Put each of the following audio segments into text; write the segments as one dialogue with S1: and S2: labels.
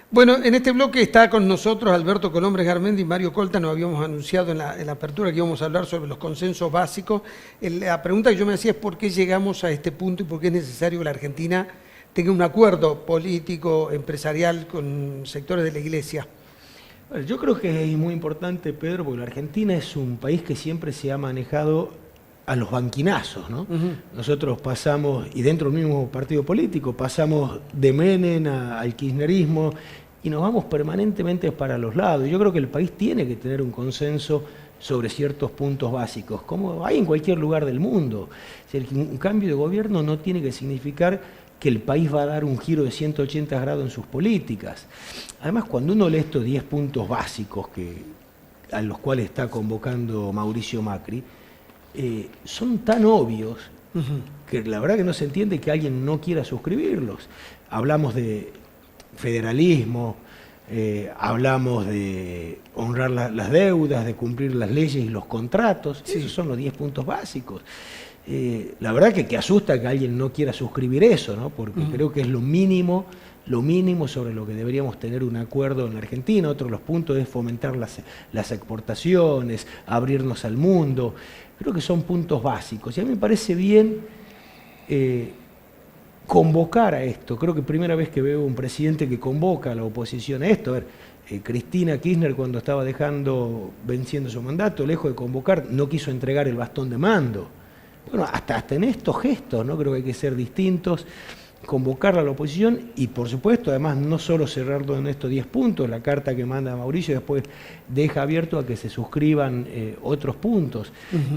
S1: Bueno, en este bloque está con nosotros Alberto Colombres Garmendi y Mario Colta. Nos habíamos anunciado en la apertura que íbamos a hablar sobre los consensos básicos. La pregunta que yo me hacía es por qué llegamos a este punto y por qué es necesario que la Argentina tenga un acuerdo político, empresarial con sectores de la Iglesia.
S2: Bueno, yo creo que es muy importante, Pedro, porque la Argentina es un país que siempre se ha manejado a los banquinazos, ¿no? Nosotros pasamos, y dentro del mismo partido político, pasamos de Menem al kirchnerismo y nos vamos permanentemente para los lados. Yo creo que el país tiene que tener un consenso sobre ciertos puntos básicos, como hay en cualquier lugar del mundo. O sea, un cambio de gobierno no tiene que significar que el país va a dar un giro de 180 grados en sus políticas. Además, cuando uno lee estos 10 puntos básicos a los cuales está convocando Mauricio Macri, son tan obvios que la verdad que no se entiende que alguien no quiera suscribirlos. Hablamos de federalismo, hablamos de honrar las deudas, de cumplir las leyes y los contratos. Sí. Esos son los 10 puntos básicos. La verdad que asusta que alguien no quiera suscribir eso, ¿no? Porque creo que es lo mínimo sobre lo que deberíamos tener un acuerdo en la Argentina. Otro de los puntos es fomentar las exportaciones, abrirnos al mundo. Creo que son puntos básicos. Y a mí me parece bien convocar a esto. Creo que primera vez que veo un presidente que convoca a la oposición a esto. A ver, Cristina Kirchner, cuando estaba venciendo su mandato, lejos de convocar, no quiso entregar el bastón de mando. Bueno, hasta en estos gestos, ¿no? Creo que hay que ser distintos, convocar a la oposición y, por supuesto, además, no solo cerrarlo en estos 10 puntos, la carta que manda Mauricio después deja abierto a que se suscriban otros puntos.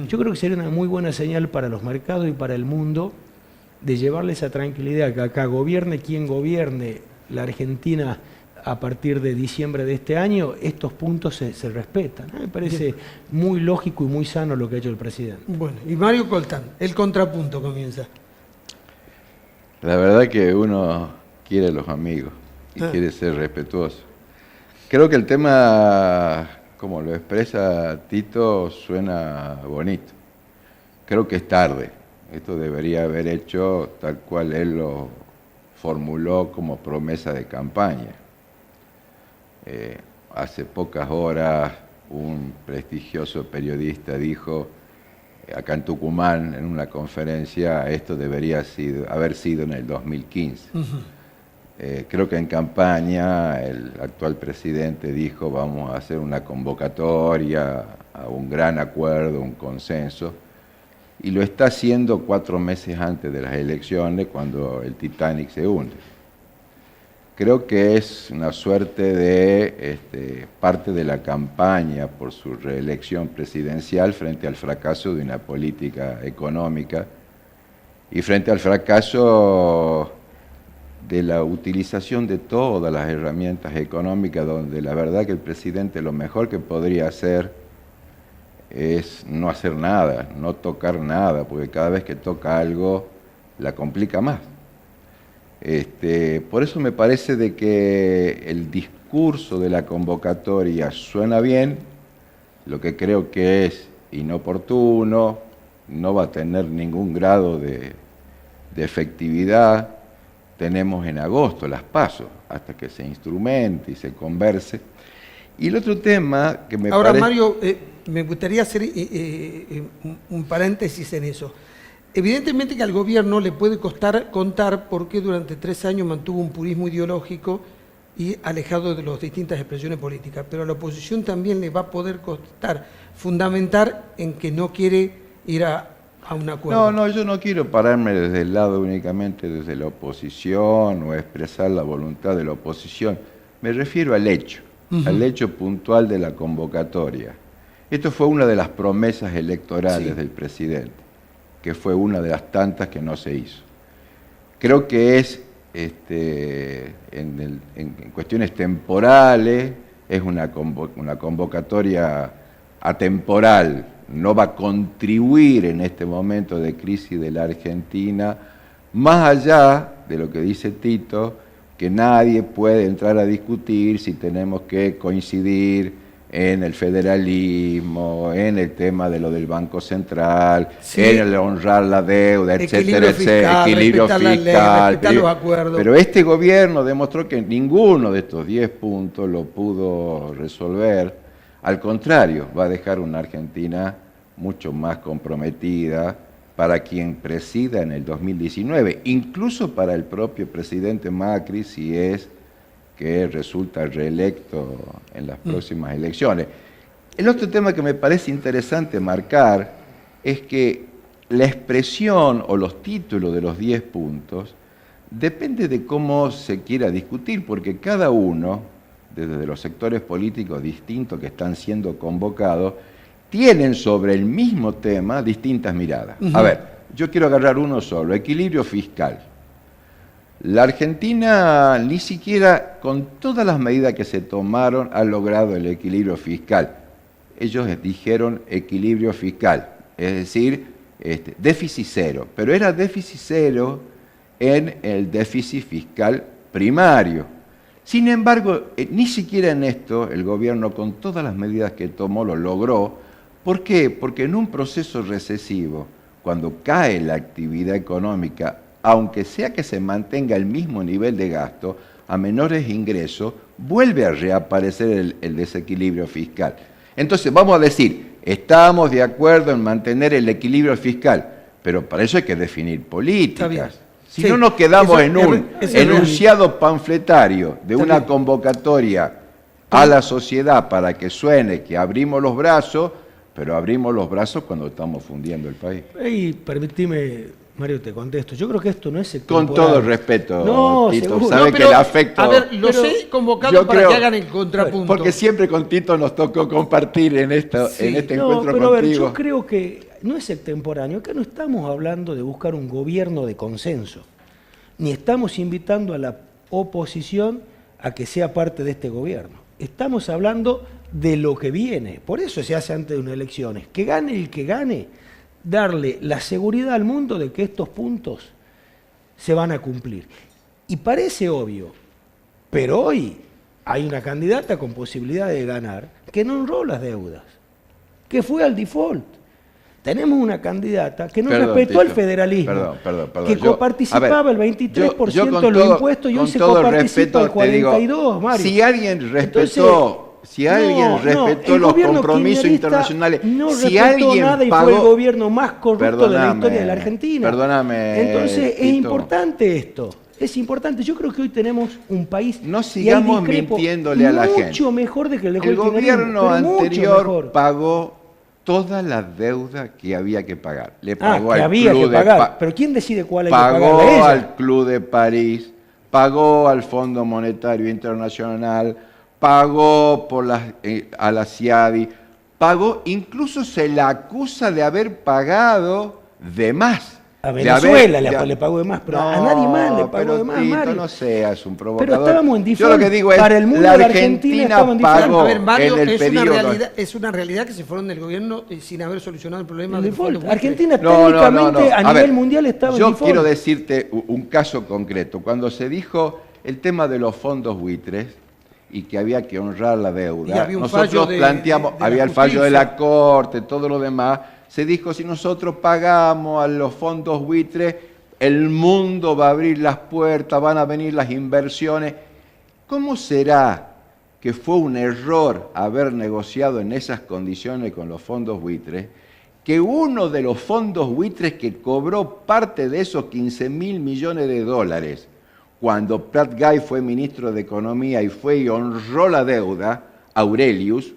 S2: Yo creo que sería una muy buena señal para los mercados y para el mundo de llevarle esa tranquilidad, que acá gobierne quien gobierne la Argentina a partir de diciembre de este año, estos puntos se respetan. Me parece muy lógico y muy sano lo que ha hecho el presidente.
S1: Bueno, y Mario Coltán, el contrapunto comienza.
S3: La verdad que uno quiere a los amigos y quiere ser respetuoso. Creo que el tema, como lo expresa Tito, suena bonito. Creo que es tarde. Esto debería haber hecho tal cual él lo formuló como promesa de campaña. Hace pocas horas un prestigioso periodista dijo acá en Tucumán, en una conferencia, esto debería haber sido en el 2015. Creo que en campaña el actual presidente dijo vamos a hacer una convocatoria a un gran acuerdo, un consenso, y lo está haciendo 4 meses antes de las elecciones, cuando el Titanic se hunde. Creo que es una suerte de parte de la campaña por su reelección presidencial frente al fracaso de una política económica y frente al fracaso de la utilización de todas las herramientas económicas, donde la verdad que el presidente lo mejor que podría hacer es no hacer nada, no tocar nada, porque cada vez que toca algo la complica más. Por eso me parece de que el discurso de la convocatoria suena bien, lo que creo que es inoportuno, no va a tener ningún grado de efectividad. Tenemos en agosto las PASO, hasta que se instrumente y se converse. Y el otro tema que me
S1: Ahora,
S3: parece...
S1: Mario, me gustaría hacer un paréntesis en eso. Evidentemente que al gobierno le puede costar contar por qué durante 3 años mantuvo un purismo ideológico y alejado de las distintas expresiones políticas, pero a la oposición también le va a poder costar fundamentar en que no quiere ir a un acuerdo.
S3: No, yo no quiero pararme desde el lado únicamente desde la oposición o expresar la voluntad de la oposición. Me refiero al hecho puntual de la convocatoria. Esto fue una de las promesas electorales del presidente, que fue una de las tantas que no se hizo. Creo que es, en cuestiones temporales, es una convocatoria atemporal, no va a contribuir en este momento de crisis de la Argentina, más allá de lo que dice Tito, que nadie puede entrar a discutir si tenemos que coincidir en el federalismo, en el tema de lo del Banco Central,
S1: Sí.
S3: en el honrar la deuda, etcétera, etcétera, equilibrio
S1: respetar la ley,
S3: fiscal.
S1: respetar los acuerdos.
S3: Pero este gobierno demostró que ninguno de estos 10 puntos lo pudo resolver. Al contrario, va a dejar una Argentina mucho más comprometida para quien presida en el 2019, incluso para el propio presidente Macri, si es que resulta reelecto en las próximas elecciones. El otro tema que me parece interesante marcar es que la expresión o los títulos de los 10 puntos depende de cómo se quiera discutir, porque cada uno, desde los sectores políticos distintos que están siendo convocados, tienen sobre el mismo tema distintas miradas. A ver, yo quiero agarrar uno solo, equilibrio fiscal. La Argentina ni siquiera, con todas las medidas que se tomaron, ha logrado el equilibrio fiscal. Ellos dijeron equilibrio fiscal, es decir, déficit cero, pero era déficit cero en el déficit fiscal primario. Sin embargo, ni siquiera en esto el gobierno, con todas las medidas que tomó, lo logró. ¿Por qué? Porque en un proceso recesivo, cuando cae la actividad económica, aunque sea que se mantenga el mismo nivel de gasto, a menores ingresos, vuelve a reaparecer el desequilibrio fiscal. Entonces, vamos a decir, estamos de acuerdo en mantener el equilibrio fiscal, pero para eso hay que definir políticas. Si no nos quedamos en un enunciado panfletario de una convocatoria a la sociedad para que suene que abrimos los brazos, pero abrimos los brazos cuando estamos fundiendo el país.
S2: Y permitime, Mario, te contesto. Yo creo que esto no es extemporáneo.
S3: Con todo el respeto,
S2: No,
S3: Tito,
S2: seguro.
S3: sabe
S1: No,
S3: que el afecto...
S1: A ver, los he convocado para que hagan el contrapunto.
S3: Porque siempre con Tito nos tocó compartir en este encuentro
S2: pero a ver,
S3: contigo.
S2: yo creo que no es extemporáneo. Acá no estamos hablando de buscar un gobierno de consenso, ni estamos invitando a la oposición a que sea parte de este gobierno. Estamos hablando de lo que viene. Por eso se hace antes de unas elecciones. Que gane el que gane, darle la seguridad al mundo de que estos puntos se van a cumplir. Y parece obvio, pero hoy hay una candidata con posibilidad de ganar que no honró las deudas, que fue al default. Tenemos una candidata que no respetó el federalismo, que coparticipaba el 23% de los impuestos y hoy se coparticipa el 42%, Mario.
S3: Si alguien respetó, los compromisos internacionales, si alguien
S2: nada y
S3: pagó,
S2: fue el gobierno más corrupto de la historia de la Argentina. Entonces
S3: Tito,
S2: es importante esto. Es importante. Yo creo que hoy tenemos un país.
S3: No sigamos mintiéndole a la gente.
S2: Mucho mejor de que el
S3: gobierno anterior pagó toda la deuda que había que pagar. Le pagó al Club de París.
S2: Pero ¿quién decide cuál hay que pagarle?
S3: Pagó al Club de París, pagó al Fondo Monetario Internacional, pagó a la CIADI, pagó, incluso se la acusa de haber pagado de más.
S2: A Venezuela le pagó de más, pero a nadie más le pagó de más,
S3: Tito,
S2: Mario.
S3: no seas un provocador.
S2: Pero estábamos en default.
S3: Yo lo que digo es,
S2: para el mundo
S3: la
S2: de la
S3: Argentina
S2: estaba en default.
S3: pagó
S1: A ver, Mario,
S3: en el periodo...
S1: es una realidad que se fueron del gobierno sin haber solucionado el problema del
S2: default.
S1: fondo.
S2: Argentina técnicamente a nivel mundial estaba en default.
S3: Yo quiero decirte un caso concreto. Cuando se dijo el tema de los fondos buitres y que había que honrar la deuda,
S1: y había un
S3: nosotros
S1: fallo
S3: planteamos,
S1: de la
S3: había el fallo de
S1: justicia.
S3: la Corte, todo lo demás, se dijo, si nosotros pagamos a los fondos buitres, el mundo va a abrir las puertas, van a venir las inversiones. ¿Cómo será que fue un error haber negociado en esas condiciones con los fondos buitres, que uno de los fondos buitres que cobró parte de esos 15.000 millones de dólares, cuando Prat Guy fue ministro de Economía y fue y honró la deuda, Aurelius,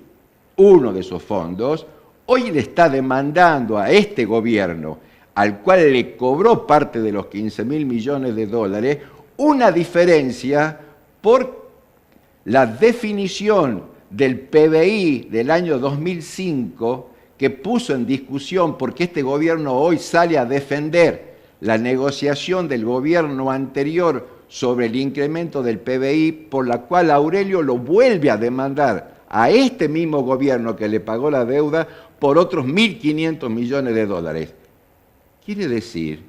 S3: uno de esos fondos, hoy le está demandando a este gobierno, al cual le cobró parte de los 15.000 millones de dólares, una diferencia por la definición del PBI del año 2005 que puso en discusión, porque este gobierno hoy sale a defender la negociación del gobierno anterior sobre el incremento del PBI, por la cual Aurelio lo vuelve a demandar a este mismo gobierno que le pagó la deuda por otros 1.500 millones de dólares. Quiere decir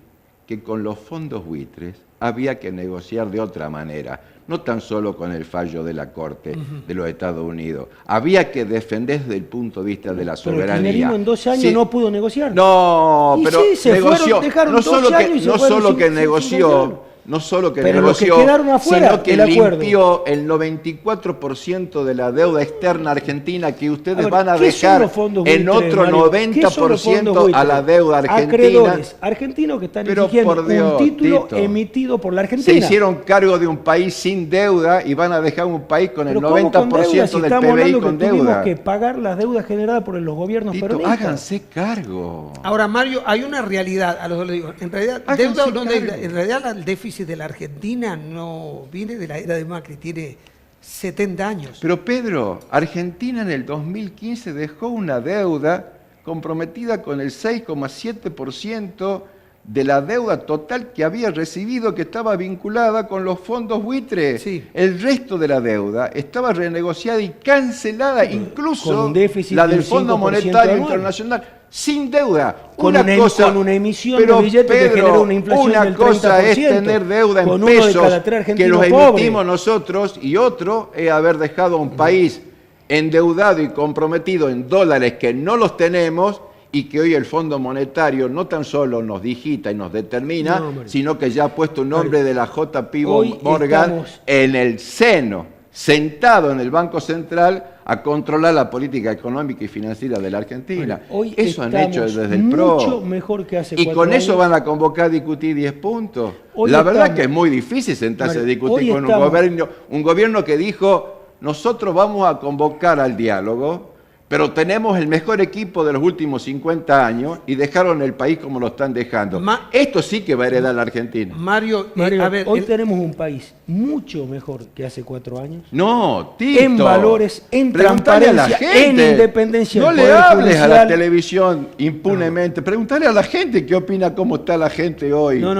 S3: que con los fondos buitres había que negociar de otra manera. no tan solo con el fallo de la Corte de los Estados Unidos. Había que defender desde el punto de vista de la soberanía.
S2: Pero el kirchnerismo en 12 años no pudo negociar.
S3: No,
S2: y
S3: pero
S2: sí, se
S3: negoció.
S2: Dejaron 12 años y se
S3: no
S2: fueron
S3: solo que
S2: sin
S3: negoció,
S2: negociar.
S3: no solo que
S2: Pero
S3: negoció,
S2: los que quedaron afuera
S3: sino que
S2: del acuerdo.
S3: limpió el 94% de la deuda externa argentina que ustedes
S2: A ver,
S3: van a
S2: ¿qué son
S3: dejar
S2: los fondos
S3: en
S2: buitres,
S3: otro
S2: Mario? ¿Qué son los fondos
S3: 90% a la
S2: buitres?
S3: deuda argentina.
S2: Acreedores argentinos que están
S3: Pero
S2: exigiendo
S3: por Dios,
S2: un título
S3: Tito,
S2: emitido por la
S3: se
S2: Argentina.
S3: hicieron cargo de un país sin deuda y van a dejar un país con el
S2: Pero ¿cómo con
S3: 90%
S2: deuda? Si
S3: del
S2: estamos
S3: PBI
S2: hablando
S3: con
S2: que tuvimos
S3: deuda.
S2: que pagar las deudas generadas por los gobiernos
S3: Tito,
S2: peronistas.
S3: háganse cargo.
S1: Ahora, Mario, hay una realidad, a los dos le digo, en realidad,
S3: Háganse
S1: deuda o no
S3: cargo.
S1: deuda, en realidad el déficit de la Argentina no viene de la era de Macri, tiene 70 años.
S3: Pero Pedro, Argentina en el 2015 dejó una deuda comprometida con el 6,7% de la deuda total que había recibido, que estaba vinculada con los fondos buitres.
S1: Sí.
S3: El resto de la deuda estaba renegociada y cancelada,
S2: con
S3: incluso
S2: un déficit
S3: la
S2: del
S3: del Fondo
S2: 5%
S3: Monetario
S2: anual.
S3: Internacional, sin deuda.
S2: Con una emisión de
S3: pero,
S2: billetes que
S3: Pedro,
S2: genera una inflación
S3: una
S2: del 30%.
S3: cosa es tener deuda en
S2: con uno de
S3: pesos
S2: cada tres
S3: que
S2: argentinos
S3: los
S2: pobres.
S3: emitimos nosotros, y otro es haber dejado a un país endeudado y comprometido en dólares que no los tenemos, y que hoy el Fondo Monetario no tan solo nos digita y nos determina,
S2: No, Mario.
S3: sino que ya ha puesto un nombre de la JP
S2: Hoy
S3: Morgan
S2: estamos-
S3: en el seno, sentado en el Banco Central, a controlar la política económica y financiera de la Argentina.
S2: Hoy
S3: Eso han
S2: estamos
S3: hecho desde el
S2: mucho
S3: PRO.
S2: mejor que hace
S3: Y
S2: 4
S3: con eso
S2: años.
S3: van a convocar a discutir 10 puntos.
S2: Hoy
S3: La verdad
S2: estamos-
S3: que es muy difícil sentarse a
S2: Mario,
S3: discutir
S2: hoy
S3: con
S2: estamos-
S3: un gobierno que dijo, nosotros vamos a convocar al diálogo, pero tenemos el mejor equipo de los últimos 50 años y dejaron el país como lo están dejando. Esto sí que va a heredar la Argentina.
S1: Mario,
S2: Mario,
S1: a ver,
S2: hoy tenemos un país mucho mejor que hace 4 años.
S3: No, Tito.
S2: En valores, en
S3: Preguntale a la
S2: transparencia, en independencia
S3: No
S2: del
S3: le
S2: Poder
S3: hables a la
S2: Judicial.
S3: televisión impunemente. Preguntale a la gente qué opina, cómo está la gente hoy.
S2: No.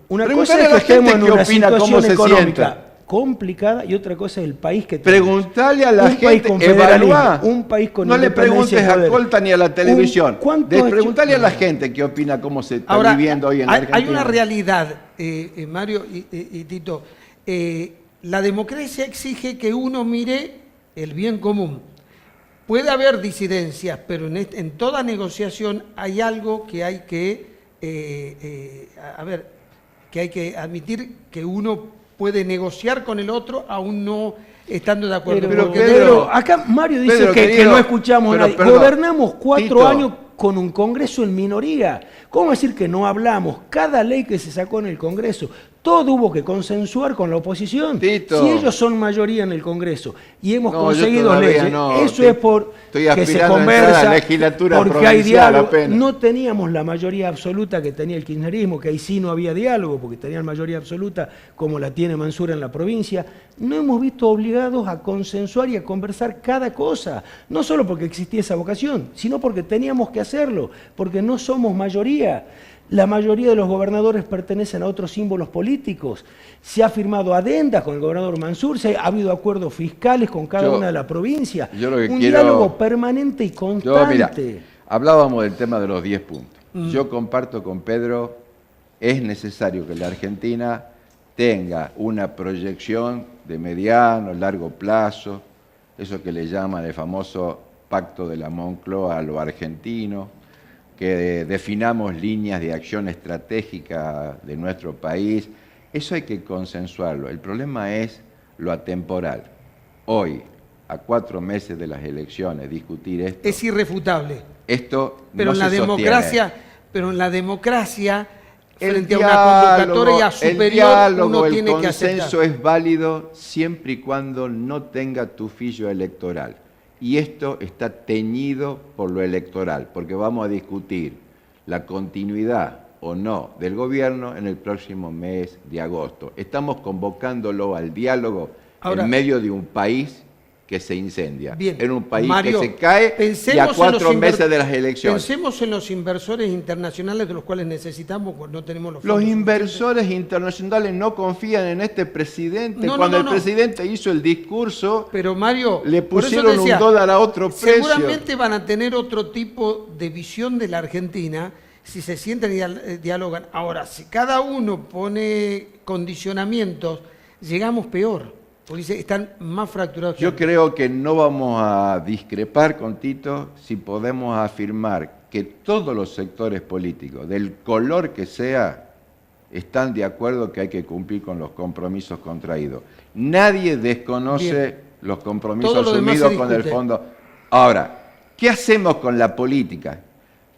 S2: Una
S3: Preguntale
S2: cosa
S3: a
S2: es
S3: la
S2: que estemos
S3: gente
S2: en
S3: qué
S2: una
S3: opina, cómo
S2: situación
S3: se
S2: económica
S3: sienta.
S2: complicada y otra cosa es el país que tenemos.
S3: Preguntale a la
S2: Un país
S3: gente,
S2: con federalismo,
S3: evaluá.
S2: un país con
S3: No le
S2: independencia
S3: preguntes
S2: de
S3: a
S2: poder.
S3: Colta ni a la televisión.
S2: ¿Cuánto
S3: Preguntale a la
S2: no.
S3: gente qué opina, cómo se está
S1: ahora,
S3: viviendo hoy en la
S1: hay
S3: Argentina.
S1: una realidad, Mario y Tito. La democracia exige que uno mire el bien común. Puede haber disidencias, pero en toda negociación hay algo que hay que, que hay que admitir que uno puede negociar con el otro aún no estando de acuerdo.
S3: Pero,
S1: Porque
S3: Pedro,
S2: acá Mario dice
S3: Pedro,
S2: que
S3: querido,
S2: no escuchamos a
S3: pero,
S2: nadie.
S3: perdón,
S2: Gobernamos 4
S3: Tito.
S2: años con un Congreso en minoría. ¿Cómo decir que no hablamos? Cada ley que se sacó en el Congreso, todo hubo que consensuar con la oposición.
S3: Tito.
S2: Si ellos son mayoría en el Congreso y hemos
S3: No, yo
S2: conseguido
S3: todavía
S2: leyes,
S3: no.
S2: eso es por
S3: Estoy
S2: que se
S3: aspirando a entrar a la
S2: conversa,
S3: legislatura
S2: porque hay
S3: provincial
S2: diálogo.
S3: apenas.
S2: No teníamos la mayoría absoluta que tenía el kirchnerismo, que ahí sí no había diálogo, porque tenían mayoría absoluta como la tiene Mansura en la provincia. No hemos visto obligados a consensuar y a conversar cada cosa, no solo porque existía esa vocación, sino porque teníamos que hacerlo, porque no somos mayoría. La mayoría de los gobernadores pertenecen a otros símbolos políticos. Se ha firmado adendas con el gobernador Mansur, ha habido acuerdos fiscales con cada una de las provincias.
S3: yo lo que
S2: Un
S3: quiero-
S2: diálogo permanente y constante.
S3: Mira, hablábamos del tema de los 10 puntos. Yo comparto con Pedro, es necesario que la Argentina tenga una proyección de mediano, largo plazo, eso que le llaman el famoso pacto de la Moncloa a lo argentino, que definamos líneas de acción estratégica de nuestro país. Eso hay que consensuarlo. El problema es lo atemporal. Hoy, a 4 meses de las elecciones, discutir esto...
S1: es irrefutable.
S3: Esto
S1: Pero
S3: no
S1: en la
S3: se
S1: democracia, frente a una
S3: diálogo,
S1: convocatoria
S3: el
S1: superior,
S3: diálogo,
S1: uno
S3: el
S1: tiene que
S3: consenso
S1: aceptar.
S3: es válido siempre y cuando no tenga tufillo electoral. Y esto está teñido por lo electoral, porque vamos a discutir la continuidad o no del gobierno en el próximo mes de agosto. Estamos convocándolo al diálogo
S1: Ahora,
S3: en medio de un país que se incendia,
S1: bien,
S3: en un país
S1: Mario,
S3: que se cae y a
S1: pensemos en
S3: 4
S1: los
S3: meses de las elecciones.
S1: Pensemos en los inversores internacionales de los cuales necesitamos, pues no tenemos los
S3: Los
S1: fondos
S3: inversores internacionales no confían en este presidente.
S1: No,
S3: Cuando
S1: no,
S3: el
S1: no.
S3: presidente hizo el discurso,
S1: Pero Mario,
S3: le
S1: por eso
S3: pusieron
S1: te decía,
S3: $1 a otro precio.
S1: seguramente van a tener otro tipo de visión de la Argentina si se sientan y dialogan. Ahora, si cada uno pone condicionamientos llegamos peor, porque están más fracturados.
S3: Yo creo que no vamos a discrepar con Tito si podemos afirmar que todos los sectores políticos, del color que sea, están de acuerdo que hay que cumplir con los compromisos contraídos. Nadie desconoce los compromisos asumidos con el fondo. Ahora, ¿qué hacemos con la política?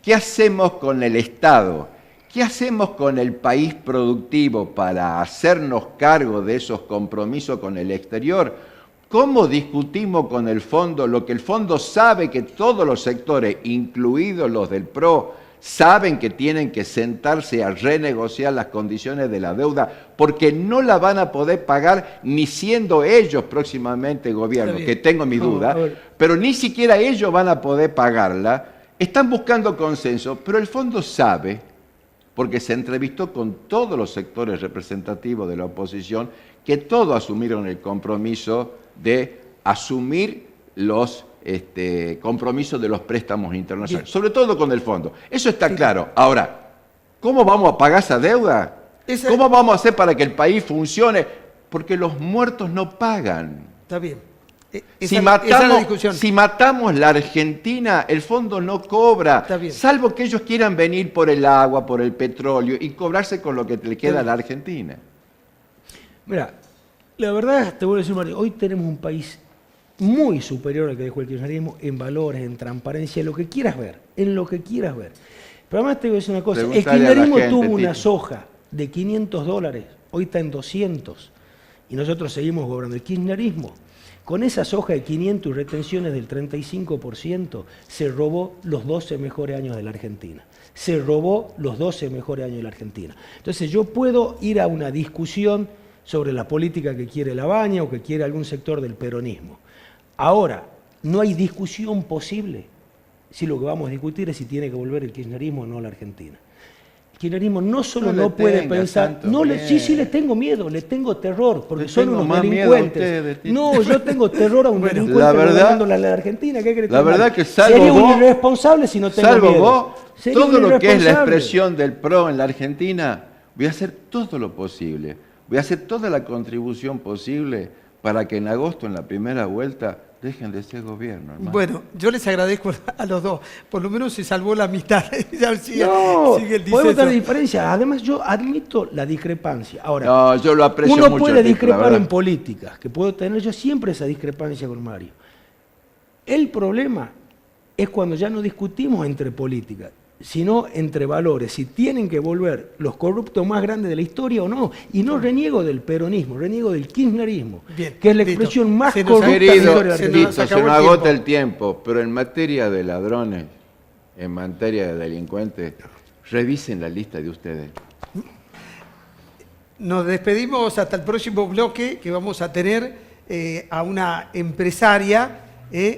S3: ¿Qué hacemos con el Estado? ¿Qué hacemos con el país productivo para hacernos cargo de esos compromisos con el exterior? ¿Cómo discutimos con el fondo lo que el fondo sabe que todos los sectores, incluidos los del PRO, saben que tienen que sentarse a renegociar las condiciones de la deuda porque no la van a poder pagar ni siendo ellos próximamente gobierno, que tengo mi duda, pero ni siquiera ellos van a poder pagarla? Están buscando consenso, pero el fondo sabe, porque se entrevistó con todos los sectores representativos de la oposición, que todos asumieron el compromiso de asumir los compromisos de los préstamos internacionales, sobre todo con el fondo. Eso está claro. Ahora, ¿cómo vamos a pagar esa deuda? ¿Cómo vamos a hacer para que el país funcione? Porque los muertos no pagan.
S1: Está bien.
S3: Si matamos la Argentina, el fondo no cobra, salvo que ellos quieran venir por el agua, por el petróleo y cobrarse con lo que le queda a la Argentina.
S2: Mira, la verdad, te voy a decir, Mario, hoy tenemos un país muy superior al que dejó el kirchnerismo en valores, en transparencia, en lo que quieras ver, Pero además te voy a decir una cosa, el kirchnerismo tuvo una soja de $500, hoy está en 200, y nosotros seguimos cobrando. El kirchnerismo, con esa soja de 500 y retenciones del 35%, se robó los 12 mejores años de la Argentina. Entonces yo puedo ir a una discusión sobre la política que quiere La Baña o que quiere algún sector del peronismo. Ahora, no hay discusión posible si lo que vamos a discutir es si tiene que volver el kirchnerismo o no a la Argentina. El kirchnerismo no solo no puede pensar... Sí, le tengo miedo, le tengo terror, porque son unos delincuentes. No, yo tengo terror a un delincuente gobernando a la Argentina. ¿Qué crees?
S3: La verdad que salvo
S2: sería
S3: vos...
S2: un irresponsable si no tengo miedo.
S3: Vos, todo lo que es la expresión del PRO en la Argentina, voy a hacer todo lo posible. Voy a hacer toda la contribución posible para que en agosto, en la primera vuelta, dejen de ser gobierno, hermano.
S1: Bueno, yo les agradezco a los dos. Por lo menos se salvó la amistad.
S2: Sigue el podemos tener diferencias. Además, yo admito la discrepancia. Ahora,
S3: no, yo lo aprecio
S2: uno
S3: mucho,
S2: puede discrepar en políticas, que puedo tener yo siempre esa discrepancia con Mario. El problema es cuando ya no discutimos entre políticas, sino entre valores, si tienen que volver los corruptos más grandes de la historia o no. Y no reniego del peronismo, reniego del kirchnerismo, que es la expresión más corrupta de la historia de la Argentina.
S3: Se nos agota el tiempo, pero en materia de ladrones, en materia de delincuentes, revisen la lista de ustedes.
S1: Nos despedimos hasta el próximo bloque, que vamos a tener a una empresaria,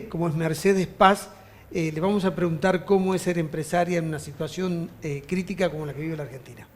S1: como es Mercedes Paz. Le vamos a preguntar cómo es ser empresaria en una situación crítica como la que vive la Argentina.